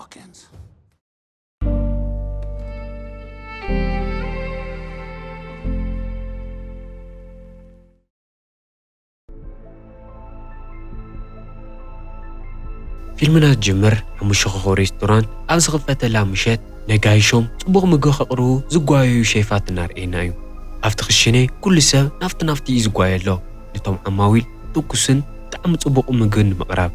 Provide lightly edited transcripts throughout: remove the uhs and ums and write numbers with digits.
Hawkins. فيلمنا جمر حموشخو ريستوران أبز غفتلا مشت نجايشهم صبغ مجوخ قرو زقايو شيفات النار إينايو أفتخشني كل سنة نفتي زقاي له لتوم عماويل توكسن تعم صبغ مجن مقرب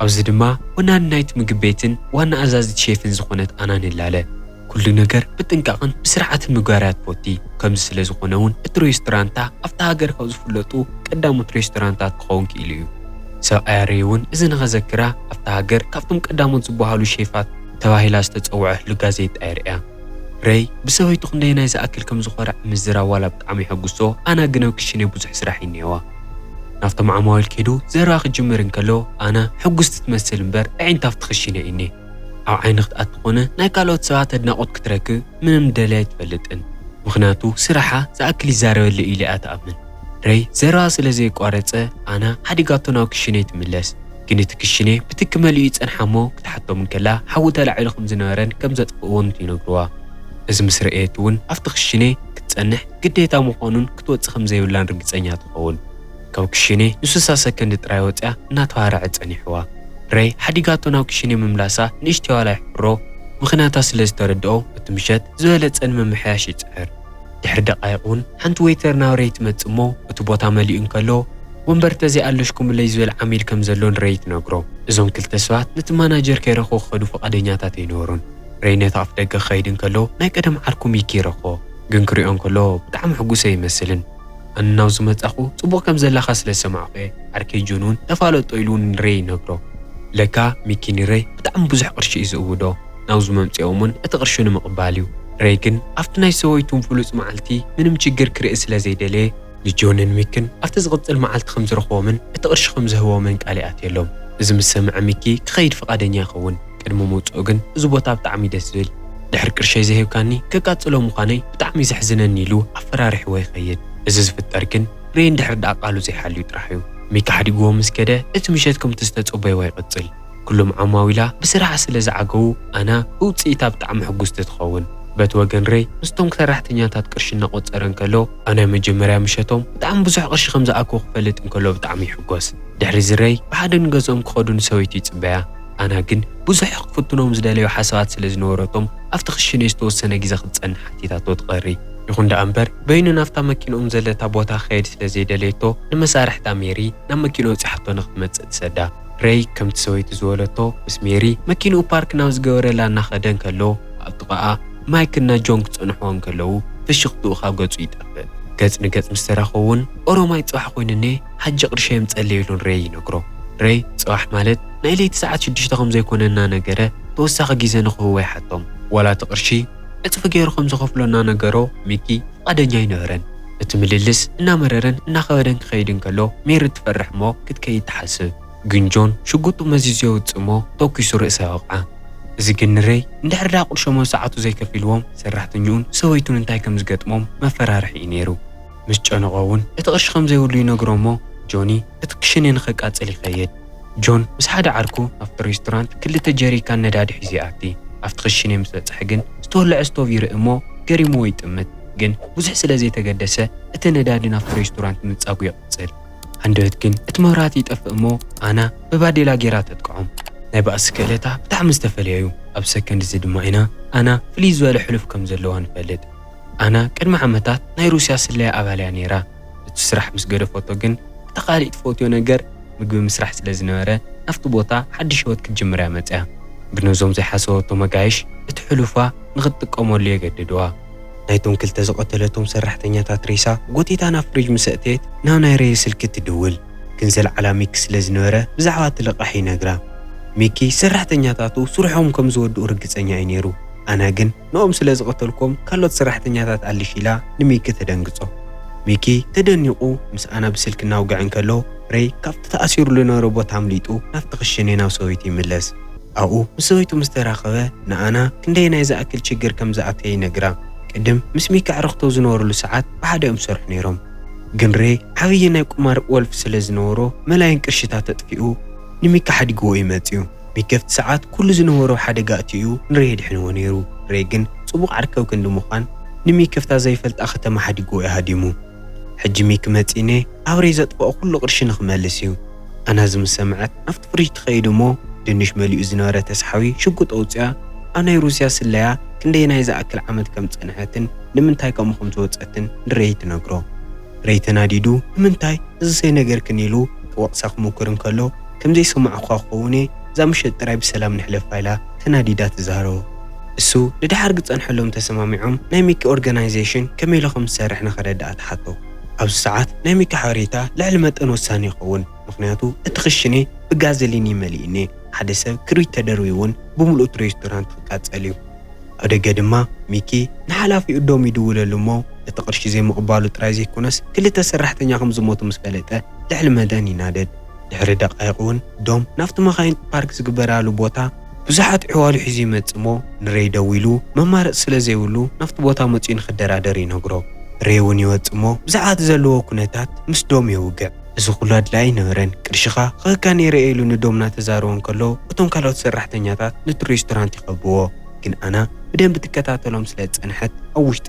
أبز دما وانا نايت مجبيتن وانا أزاز شيفن زخونت أنا نلاله كل نجار بتنقعن بسرعة المجارات بوتي كم سل زخونون الريستورانتا أفتاجر خوز فلتو قدام الريستورانتات قون كيليو سأريون إذن غذكرة أفتاجر كفتم قدامون زبوهالو شيفات تواهيلا استتصوعه لغازيت أريا ري بسوي تخندينا إذا أكل كم زخورة مزرا ولا بتعمي حقوسو أنا قناو كشيني بوزح سراحي نيوا نافت مع موال كيدو زراخ جمرن كلو أنا حقوس تتمثل مبر عين تافت خشيني إني أو عين اخت أتقونا نايكالوت ساعات ادناقود كتركو من مدلات فلتن مخناتو سراحة زأكلي زارو اللي إلي أتأمن ري زرا سلازي قارصه انا حديقاتو ناو كشيني تملس كنت كشيني بتكمل يصنحمو كتحطو من كلا حوته لعلكم زنارن كم زطفون ينغروا از مسرئيتون افتخشيني كتصنح قديتا مقونون كتوص خم زيولان رغصنيا تقول كاو كشيني نسوسا سكند طرايوصا ناتوارع صنيحوا ري حديقاتو ناو كشيني مملاسا نشتي ولا يحرو مخناتا سلازتردو بتمشت زولصن ممحياش يصحر دحر دقايقون حنت ويتر ناوريت مصمو اتبوتا مليون كلو ومبرت زي قالشكم اللي يزول عميل كم زلون ريت نغرو ازون كلتا سوات نت ماناجر كيرخو خدو فقدنياتات ينورون رينت اف دغ خيدن كلو ناي قدم عركم يكيرخو ግን ክሪኦም ከሎ ብጣዕሚ ሕጉሰ ይመስልን እናው ዝመጻኹ ጽቡቕ ከም ዘለኻ ስለ ሰማዕኸ ዓርከይ ጁኑን ተፋለጦ ኢሉን ሬይ ነግሮ ለካ ሚኪኒ ሬይ ብጣዕሚ ብዙሕ ቅርሺ እዩ ዝእውዶ ናው ዝመምጽኦምን እቲ ቅርሺ ንምቕባል እዩ ሬይ ግን ኣብቲ ናይ ሰወይቱን ፍሉጥ መዓልቲ ምንም ችግር ክርኢ ስለ ዘይደለ ልጆንን ሚክን ኣብቲ ዝቕጽል መዓልቲ ከም ዝረኽቦምን እቲ ቅርሺ ከም ዝህቦምን ቃልያት የሎም እዚ ምስ ሰምዐ ሚኪ ክኸይድ ፈቓደኛ ይኸውን ቅድሚ ምውጽኡ ግን እዚ ቦታ ብጣዕሚ ደስ ዝብል ድሕሪ ቅርሸይ ዝሂብካኒ ከቃጽሎ ምዃነይ ብጣዕሚ ዘሕዝነኒ ኢሉ ኣፈራሪሕዎ ይኸይድ እዚ ዝፍጠር ግን ሬይ እንድሕር ዳኣ ቃሉ ዘይሓልዩ ጥራሕ እዩ ሚኪ ሓዲግዎ ምስ ከደ እቲ ምሸት ከምቲ ዝተጸበይዎ ይቕጽል ኩሎም ዓማዊላ ብስራሕ ስለ ዝዓገቡ ኣና ውፅኢታ ብጣዕሚ ሕጉስቲ ትኸውን በት ወገን ሬይ ምስቶም ሰራሕተኛታት ቅርሺ እናቆፀረን ከሎ ኣና መጀመርያ ምሸቶም ብጣዕሚ ብዙሕ ቅርሺ ከም ዝኣክቦ ክፈልጥ እንከሎ ብጣዕሚ ይሕጎስ ድሕሪ እዚ ሬይ ብሓደ ንገዝኦም ክኸዱ ንሰበይቲ ይፅበያ ኣና ግን ብዙሕ ክፍትኖም ዝደለዩ ሓሳባት ስለ ዝነበረቶም ኣብቲ ክሽነ ዝተወሰነ ግዜ ክፀንሕ ሓቲታቶ ትቐሪ ይኹን ደኣ እምበር በይኑ ናፍታ መኪኖኦም ዘለታ ቦታ ክኸይድ ስለ ዘይደለየቶ ንመሳርሕታ ሜሪ ናብ መኪኖ ፅሓቶ ንክትመፅእ ትሰዳ ሬይ ከምቲ ሰበይቲ ዝበለቶ ምስ ሜሪ መኪንኡ ፓርክ ናብ ዝገበረላ እናኸደን ከሎ ኣብ ጥቓኣ ማይክና ጆን ክፅንሕዎም ከለዉ ፍሽኽትኡ ካብ ገፁ ይጠፍእ ገጽ ንገጽ ምስ ተራኸቡን ኦሮማይ ፅባሕ ኮይኑኒ ሓጂ ቅርሺ የምፀለይ ኢሉን ሬይ ይነግሮ ሬይ ፅባሕ ማለት ናይ ለይቲ ሰዓት 6 ከም ዘይኮነና ነገረ ተወሳኺ ግዜ ንኽህቦ ይሓቶም ዋላ እቲ ቅርሺ እፅፊ ገይሩ ከም ዝኸፍሎና ነገሮ ሚኪ ፈቃደኛ ይነበረን እቲ ምልልስ እናመረረን እናኸበደን ክኸይድን ከሎ ሜሪ ትፈርሕ ሞ ክትከይድ ትሓስብ ግን ጆን ሽጉጡ መዚዙ የውፅእ ሞ ተኪሱ ርእሰ ያወቕዓ እዚ ግን ሬይ እንድሕር ዳ ቁርሾሞ ሰዓቱ ዘይከፊልዎም ሰራሕተኛኡን ሰበይቱን እንታይ ከም ዝገጥሞም መፈራርሒ እዩ ነይሩ ምስ ጨነቖውን እቲ ቅርሺ ከም ዘይብሉ ይነግሮ ሞ ጆኒ እቲ ክሽነ ንኸቃፅል ይኸይድ ጆን ምስ ሓደ ዓርኩ ኣብቲ ሬስቶራንት ክልተ ጀሪካን ነዳዲ ሒዙ ይኣቲ ኣብቲ ክሽነ ምስ በፅሐ ግን ዝተወልዐ ስቶቭ ይርኢ እሞ ገሪሙ ይጥምት ግን ብዙሕ ስለ ዘይተገደሰ እቲ ነዳዲ ናብቲ ሬስቶራንት ምፃጉ ይቕፅል ሃንደበት ግን እቲ መብራህቲ ይጠፍእ እሞ ኣና ብባዴላ ጌራ ተጥቅዖም ናይ ባእሲ ክእለታ ብጣዕሚ ዝተፈለዩ ኣብ ሰከንድ እዚ ድማ ኢና ኣና ፍልይ ዝበለ ሕሉፍ ከም ዘለዋ ንፈልጥ ኣና ቅድሚ ዓመታት ናይ ሩስያ ስለያ ኣባልያ ነይራ እቲ ስራሕ ምስ ገደፈቶ ግን እቲ ካሊእ ትፈትዮ ነገር ምግቢ ምስራሕ ስለ ዝነበረ ናፍቲ ቦታ ሓድሽ ህይወት ክትጅምርያ መፅያ ግን እዞም ዘይሓሰበቶ መጋይሽ እቲ ሕሉፋ ንኽትጥቀመሉ የገድድዋ ናይቶም ክልተ ዝቐተለቶም ሰራሕተኛታት ሬሳ ጎቲታ ናብ ፍሪጅ ምስ ኣእተየት ናብ ናይ ሬይ ስልኪ ትድውል ግን ዘለዓላ ሚኪ ስለ ዝነበረ ብዛዕባ ትልቃሕ ይነግራ ሚኪ ሰራሕተኛታቱ ስርሖም ከም ዝወድኡ ርግፀኛ እዩ ነይሩ ኣና ግን ንኦም ስለ ዝቐተልኩም ካልኦት ሰራሕተኛታት ኣልሽ ኢላ ንሚኪ ተደንግጾ ሚኪ ተደኒቑ ምስ ኣና ብስልኪ እናውግዕን ከሎ ሬይ ካብቲ ተኣሲሩ ዝነበረ ቦታ ኣምሊጡ ናብቲ ክሽነ ናብ ሰበይቲ ይምለስ ኣብኡ ምስ ሰበይቱ ምስ ተራኸበ ንኣና ክንደይ ናይ ዝኣክል ችግር ከም ዝኣተየ ይነግራ ቅድም ምስ ሚኪ ኣዕርኽተው ዝነበሩሉ ሰዓት ብሓደኦም ሰርሑ ነይሮም ግን ሬይ ዓብዪ ናይ ቁማር ወልፍ ስለ ዝነበሮ መላይን ቅርሽታት ተጥፊኡ ንሚኪ ሓዲግዎ ይመፅዩ ሚከፍቲ ሰዓት ኩሉ ዝነበሮ ሓደጋ እትዩ ንሬይ ድሕንዎ ነይሩ ሬይ ግን ጽቡቕ ዓርከብ ክንዲ ምዃን ንሚከፍታ ዘይፈልጣ ከተማ ሓዲጎ ያሃዲሙ ሕጂ ሚክ መጺኔ ኣብ ሬይ ዘጥፍኦ ኩሉ ቅርሺ ንኽመልስ እዩ ኣና ዝምሰምዐት ናፍቲ ፍሪጅ ትኸይድ እሞ ድንሽ መሊኡ ዝነበረ ተስሓዊ ሽጉጥ ኣውፅያ ኣብ ናይ ሩስያ ስለያ ክንደይ ናይ ዝኣክል ዓመት ከም ጸንሐትን ንምንታይ ከምኡ ከም ዝወፀትን ንሬይ ትነግሮ ሬይ ተናዲዱ ንምንታይ እዚ ሰይ ነገር ክኒሉ ክወቕሳ ክሙክር እንከሎ ከምዘይሰማዕኳ ክኸውኔ እዛ ምሸት ጥራይ ብሰላም ንሕለፍ ኢላ ተናዲዳ ትዛረቦ እሱ ንድሓር ክጸንሐሎም ተሰማሚዖም ናይ ሚኪ ኦርጋናይዜሽን ከመይ ኢሉ ከም ዝሰርሕ ንኸረዳኣ ተሓቶ ኣብዚ ሰዓት ናይ ሚኪ ሓበሬታ ልዕሊ መጠን ወሳኒ ይኸውን ምክንያቱ እቲ ክሽኔ ብጋዘሊን ይመሊእኒ ሓደ ሰብ ክሪት ተደርቢ እውን ብምሉእ እቲ ሬስቶራንት ክቃጸል እዩ ኣብ ደገ ድማ ሚኪ ንሓላፊኡ ዶም ይድውለሉ እሞ እቲ ቅርሺ ዘይምቕባሉ ጥራይ ዘይኮነስ ክልተ ሰራሕተኛ ከም ዝሞቱ ምስ ፈለጠ ልዕሊ መደን ይናደድ ድሕሪ ደቃይቕ እውን ዶም ናፍቲ መኻይን ፓርክ ዝግበራሉ ቦታ ብዙሓት ዕዋሉ ሒዙ ይመጽእ እሞ ንሬይ ደው ኢሉ መማረፂ ስለ ዘይብሉ ናፍቲ ቦታ መጺኡ ንኽደራደር ይነግሮ ሬይ እውን ይወጽእ እሞ ብዛዕባ ዘለዎ ኩነታት ምስ ዶም የውግዕ እዚ ኩሉ ኣድላይ ነበረን ቅርሽኻ ኸካ ነይረ ኢሉ ንዶም እናተዛረቦ እንከሎ እቶም ካልኦት ሰራሕተኛታት ነቲ ሬስቶራንት ይኸብዎ ግን ኣና ብደንብ ትከታተሎም ስለ ዝጸንሐት ኣብ ውሽጢ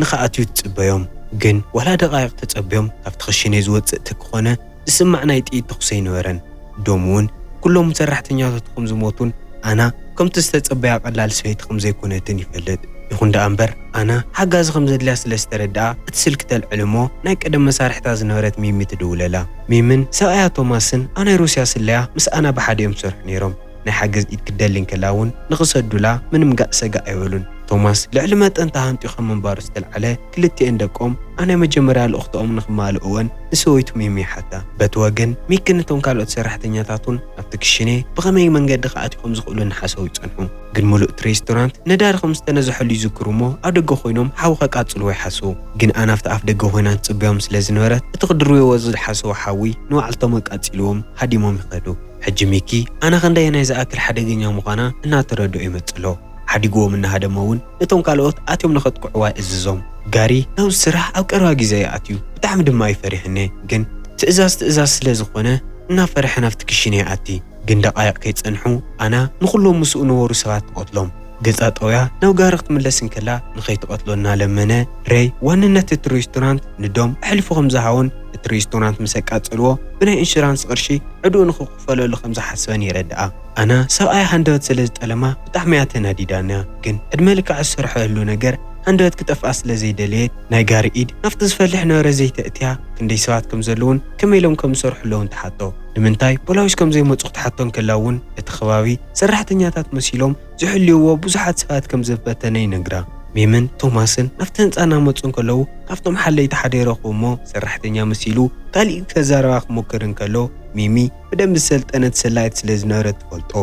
ንኸኣትዩ ትጽበዮም ግን ዋላ ደቓይቕ ተጸብዮም ካብቲ ክሽኔ ዝወፅእ ተክኾነ ዝስማዕ ናይ ጥይት ተኹሲ ይነበረን ዶም እውን ኩሎም ሰራሕተኛታት ከም ዝሞቱን ኣና ከምቲ ዝተጸበያ ቀላል ሰበይቲ ከም ዘይኮነትን ይፈልጥ ይኹን ደኣ እምበር ኣና ሓጋዚ ከም ዘድልያ ስለ ዝተረድኣ እቲ ስልኪ ተልዕል እሞ ናይ ቀደም መሳርሕታት ዝነበረት ሚሚ ትድውለላ ሚምን ሰብኣያ ቶማስን ኣብ ናይ ሩስያ ስለያ ምስ ኣና ብሓደ እዮም ዝሰርሑ ነይሮም ናይ ሓገዝ ኢድ ክደሊ እንከላ እውን ንኽሰዱላ ምንም ጋእ ሰጋእ ኣይበሉን ቶማስ ልዕሊ መጠን ተሃንጢኡ ከም ምንባሩ ዝተልዓለ ክልቲአን ደቆም ኣብ ናይ መጀመርያ ልእኽትኦም ንኽማልኡ እወን ንሰበይቱ ሚሚ ይሓታ በቲ ወገን ሚኪን እቶም ካልኦት ሰራሕተኛታቱን ኣብቲ ክሽኔ ብኸመይ መንገዲ ክኣትዩ ከም ዝኽእሉ ንሓሰቡ ይጸንሑ ግን ሙሉእ እቲ ሬስቶራንት ነዳዲ ከም ዝተነዝሐሉ ይዝክሩ እሞ ኣብ ደገ ኮይኖም ሓዊ ከቃጽልዎ ይሓስቡ ግን ኣና ኣብቲ ኣፍ ደገ ኮይና ትጽበዮም ስለ ዝነበረት እቲ ክድርብዎ ዝሓስቡ ሓዊ ንባዕልቶም ኣቃጺልዎም ሃዲሞም ይኸዱ ሕጂ ሚኪ ኣና ክንደይ ናይ ዝኣክል ሓደገኛ ምዃና እናተረድኦ ይመጽሎ ሓዲግዎም እናሃደሞ እውን ነቶም ካልኦት ኣትዮም ንኸጥቅዕዋ እዝዞም ጋሪ ናብዚ ስራሕ ኣብ ቀረባ ግዜ ይኣትዩ ብጣዕሚ ድማ ይፈሪሕኒ ግን ትእዛዝ ስለ ዝኾነ እናፈርሐ ናብቲ ክሽኔ ይኣቲ ግን ደቓይቕ ከይጸንሑ ኣና ንኹሎም ምስኡ ነበሩ ሰባት ትቐትሎም ገጻ ጠውያ ናብ ጋሪ ክትምለስ እንከላ ንኸይትቐትሎ እናለመነ ሬይ ዋንነት እቲ ሬስቶራንት ንዶም ኣሕሊፉ ከም ዝሃውን እቲ ሬስቶራንት ምስ ኣቃጸልዎ ብናይ ኢንሹራንስ ቅርሺ ዕድኡ ንኽኽፈለሉ ከም ዝሓስበን ይረድኣ ኣና ሰብኣይ ሃንደበት ስለ ዝጠለማ ብጣዕሚ እያ ተናዲዳና ግን ዕድመ ልክዕ ዝሰርሐሉ ነገር ሃንደበት ክጠፍኣ ስለ ዘይደልየት ናይ ጋሪ ኢድ ናፍቲ ዝፈልሕ ነበረ ዘይተእትያ ክንደይ ሰባት ከም ዘለውን ከመይ ኢሎም ከም ዝሰርሑ ኣለውን ተሓቶ ንምንታይ ፖላዊስ ከም ዘይመፁ ክትሓቶን ከላ እውን እቲ ከባቢ ሰራሕተኛታት መሲሎም ዝሕልይዎ ብዙሓት ሰባት ከም ዘበተነ ይነግራ ሚምን ቶማስን ናፍቲ ህንፃ እናመፁ እንከለዉ ካብቶም ሓለይቲ ሓደ ይረኽቡ እሞ ሰራሕተኛ መሲሉ ካሊእ ከዛረባ ክሞክር እንከሎ ሚሚ ብደንብ ዝሰልጠነት ሰላይት ስለ ዝነበረት ትፈልጦ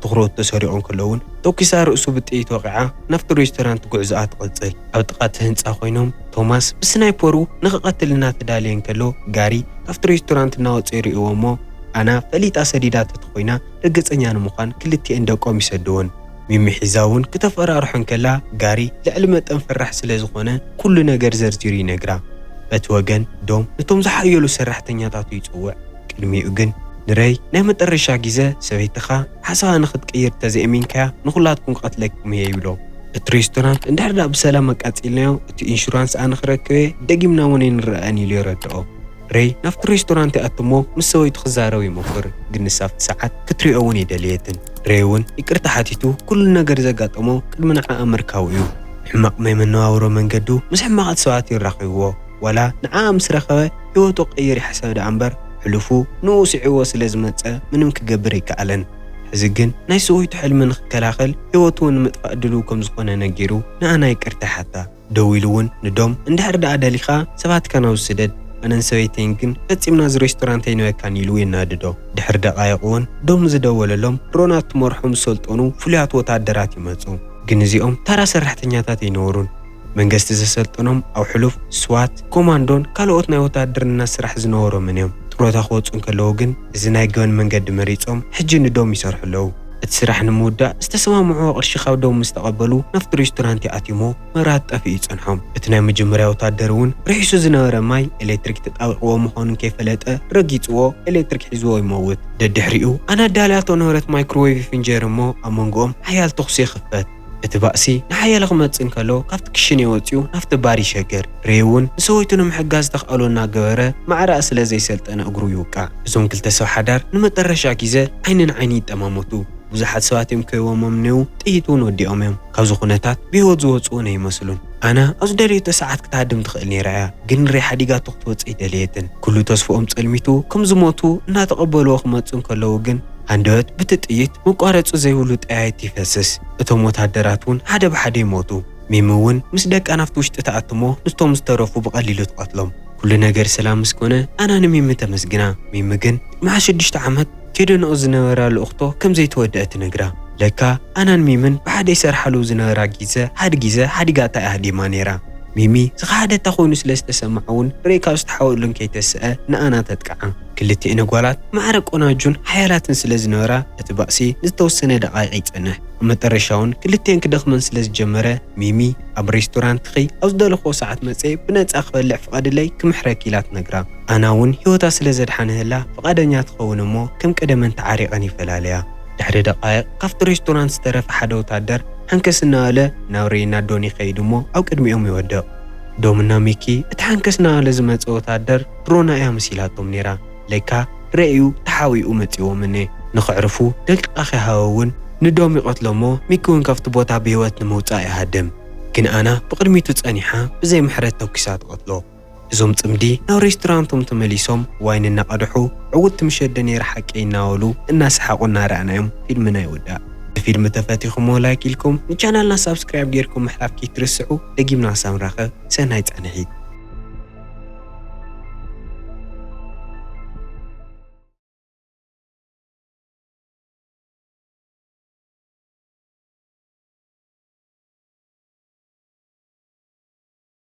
ትኹረት ተሰሪዖ እንከለውን ተኪሳ ርእሱ ብጥይት ወቂዓ ናፍቲ ሬስቶራንት ጉዕዞኣ ትቕጽል ኣብ ጥቓቲ ህንፃ ኮይኖም ቶማስ ብስናይፐሩ ንኽቐትል እናተዳልየ እንከሎ ጋሪ ካብቲ ሬስቶራንት እናወፀ ይርእዎ እሞ ኣና ፈሊጣ ሰዲዳት ኮይና ደገፀኛ ንምዃን ክልቲአን ደቆም ይሰድዎን ሚሚ ሒዛ እውን ክተፈራርሑ እንከላ ጋሪ ልዕሊ መጠን ፈራሕ ስለ ዝኾነ ኩሉ ነገር ዘርዚሩ ይነግራ በቲ ወገን ዶም ነቶም ዝሓየሉ ሰራሕተኛታቱ ይጽውዕ ቅድሚኡ ግን ንሬይ ናይ መጨረሻ ግዜ ሰበይትኻ ሓሳባ ንኽትቀይር ተዘይሚንካያ ንኹላትኩም ቀትለኩም እየ ይብሎ እቲ ሬስቶራንት እንድሕር ዳ ብሰላም መቃጺልናዮ እቲ ኢንሹራንስ ኣነ ክረክበ ደጊምና እውን ንርአን ኢሉ ይረድኦ ሬይ ናፍቲ ሬስቶራንት ይኣትሞ ምስ ሰበይቱ ክዛረብ ይሞክር ግን ንሳብቲ ሰዓት ክትሪኦ እውን ይደልየትን ሬይ እውን ይቅርታ ሓቲቱ ኩሉ ነገር ዘጋጠሞ ቅድሚ ንዓኣ ምርካቡ እዩ ሕማቕ ናይ መነባብሮ መንገዱ ምስ ሕማቓት ሰባት ይራኸብዎ ዋላ ንዓኣ ምስ ረኸበ ህይወቱ ቀይር ይሓሰብ ዳ እምበር ሕልፉ ንኡ ስዒዎ ስለ ዝመፀ ምንም ክገብር ይከኣለን ሕዚ ግን ናይ ሰበይቱ ሕልሚ ንኽከላኸል ህይወቱ ንምጥፋእ ድልው ከም ዝኾነ ነጊሩ ንኣና ይቅርታ ሓታ ደው ኢሉ እውን ንዶም እንድሕር ዳኣ ደሊኻ ሰባትካ ናብ ዝስደድ ኣነን ሰበይተይን ግን ፈፂምና እዚ ሬስቶራንት ኣይንበካን ኢሉ የናድዶ ድሕሪ ደቓይቕ እውን ዶም ዝደወለሎም ሮናት ትመርሖም ዝሰልጠኑ ፍሉያት ወታደራት ይመፁ ግን እዚኦም ተራ ሰራሕተኛታት ኣይነበሩን መንግስቲ ዘሰልጠኖም ኣብ ሕሉፍ ስዋት ኮማንዶን ካልኦት ናይ ወታደርነት ስራሕ ዝነበሮምን እዮም ጥሮታ ክወፁ እንከለዉ ግን እዚ ናይ ገበን መንገዲ መሪፆም ሕጂ ንዶም ይሰርሑ ኣለዉ السرح نمودا استسمعوا قرشي خاودو مستقبلو نفط ريستورانتي اتيمو مرات طفي صنحهم اتنا مجمريا وتادرون ريحسو زناره ماي الكتريك تطاوقو مخونن كيفلطه رغيصو الكتريك حزو يموت ددحريو انا دالاتو نورت مايكروويف فينجرمو امونغوم حيال تخسي خفت اتباسي نحيال خمصن كلو كافت كشني وصيو نفط باري شجر ريون سويتو محجاز تخالونا غبره مع راس لزي سلطنه اغرو يوقع زون كلتا سو حدار نمطرشا غيزه عينن عيني تماموتو ብዙሓት ሰባት እዮም ከይወሞም ነው ጥይቱን ወዲኦም እዮም ካብዚ ኩነታት ብህይወት ዝወፅኡ ነው ይመስሉን ኣነ ኣብዚ ደልየተ ሰዓት ክታድም ትኽእል ነይራ እያ ግን ሪ ሓዲጋ ትወፅእ ደልየትን ኩሉ ተስፎኦም ጸልሚቱ ከም ዝሞቱ እናተቐበልዎ ክመፁን ከለዉ ግን አንደበት ብትጥይት መቋረጹ ዘይብሉ ጠያይት ይፈስስ እቶም ወታደራት እውን ሓደ ብሓደ ይሞቱ ሚምውን ምስ ደቂ ናፍቲ ውሽጢ ተኣትሞ ንስቶም ዝተረፉ ብቐሊሉ ትቐትሎም ኩሉ ነገር ሰላም ምስኮነ ኣነ ንሚም ተመስግና ሚም ግን መዓ 6 ዓመት كيدن أزنورا لأخته كم زي تودأت نجرا لكا أنا ميمن بعد يسر حلو زنورا جيزة حد قاطع أهدي مانيرا ميمي سخادة تخون سلست تسمعون ريكا استحاولن كي تسأل أنا تتكعن كلتي أنا قولات معرك أنا جون حيالات سلز نورا أتبقسي نستوسنة دقائق أنا ومترشاون كلتين كدخ من سلز جمرة ميمي أب ريستوران تخي أصدر خو ساعات مسي بنات أخبر لع فقاد لي كم حركيلات نجرا أنا ون هيوتا سلزد حنهلا فقادنيات خون مو كم كده من تعارقني فلاليا دحر دقائق قفت ريستوران سترف حدا وتعدر حنكسنا له نورينا دوني خيدمو أو كدميهم يودق دومنا ميكي اتحنكسنا لزمت وتعدر رونا يا مسيلاتهم نيرا ليكا رأيو تحاوي أمتي ومني نخعرفو دلت أخي هاوون ندومي قتلمو ميكون كفت بوتا بيوات نموت هدم كن أنا بقدميتو تسانيحا بزي محرت توكسات قتلو زوم تمدي ناو ريستورانتهم تمليسهم وين النقدحو عود تمشدني رحك اي ناولو الناس حقونا رأنايهم فيلمنا يودا فيلم تفاتيخم ولايك لكم نشانلنا سبسكرايب ديركم محلاف كي ترسعو لقيمنا سامراخة سنهايت أنهي